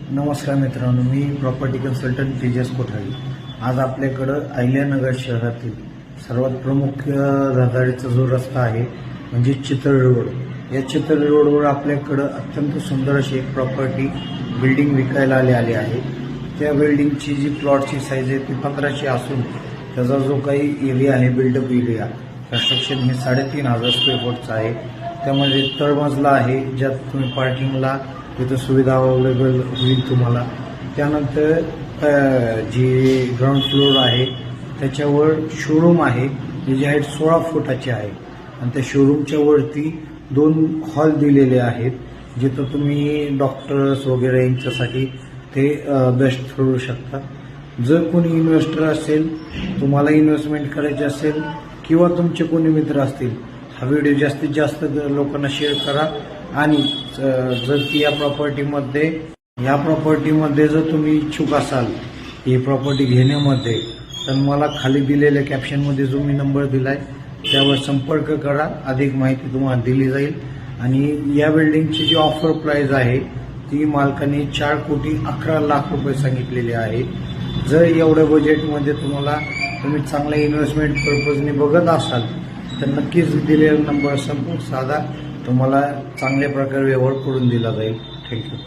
नमस्कार मित्रांनो, मी property consultant Tejas Kothari. आज आपल्याकडं अहिल्यानगर शहरातील सर्वात प्रमुख रहदारीचा जो रस्ता आहे म्हणजे चितळी रोड, या चितळी रोडवर आपल्याकडं अत्यंत सुंदर अशी एक प्रॉपर्टी बिल्डिंग विकायला आली आहे। त्या बिल्डिंगची जी प्लॉटची साईज आहे ती 1500 असून त्याचा जो काही एरिया आहे, बिल्डअप एरिया कन्स्ट्रक्शन हे 3500 स्क्वेअर फूटचा आहे। त्यामध्ये तळमजला आहे, ज्यात तुम्ही पार्किंगला तिथं सुविधा अवेलेबल होईल तुम्हाला। त्यानंतर जी ग्राउंड फ्लोर आहे त्याच्यावर शोरूम आहे, जी हाईट 16 फुटाची आहे आणि त्या शोरूमच्या वरती 2 हॉल दिलेले आहेत, जिथं तुम्ही डॉक्टर्स वगैरे यांच्यासाठी ते बेस्ट ठरू शकता। जर कोणी इन्व्हेस्टर असेल, तुम्हाला इन्व्हेस्टमेंट करायची असेल किंवा तुमचे कोणी मित्र असतील, हा व्हिडिओ जास्तीत जास्त लोकांना शेअर करा। आणि जर ती या प्रॉपर्टीमध्ये जर तुम्ही इच्छुक असाल ही प्रॉपर्टी घेण्यामध्ये, तर मला खाली दिलेल्या कॅप्शनमध्ये जो मी नंबर दिलाय त्यावर संपर्क करा, अधिक माहिती तुम्हाला दिली जाईल। आणि या बिल्डिंगची जी ऑफर प्राइस आहे ती मालकाने 4,11,00,000 रुपये सांगितलेली आहे। जर एवढ्या बजेटमध्ये तुम्ही चांगल्या इन्व्हेस्टमेंट पर्पजने बघत असाल तर नक्कीच दिलेला नंबर संपर्क साधा, तुम्हाला चांगल्या प्रकारे व्यवहार करून दिला जाईल। थँक्यू।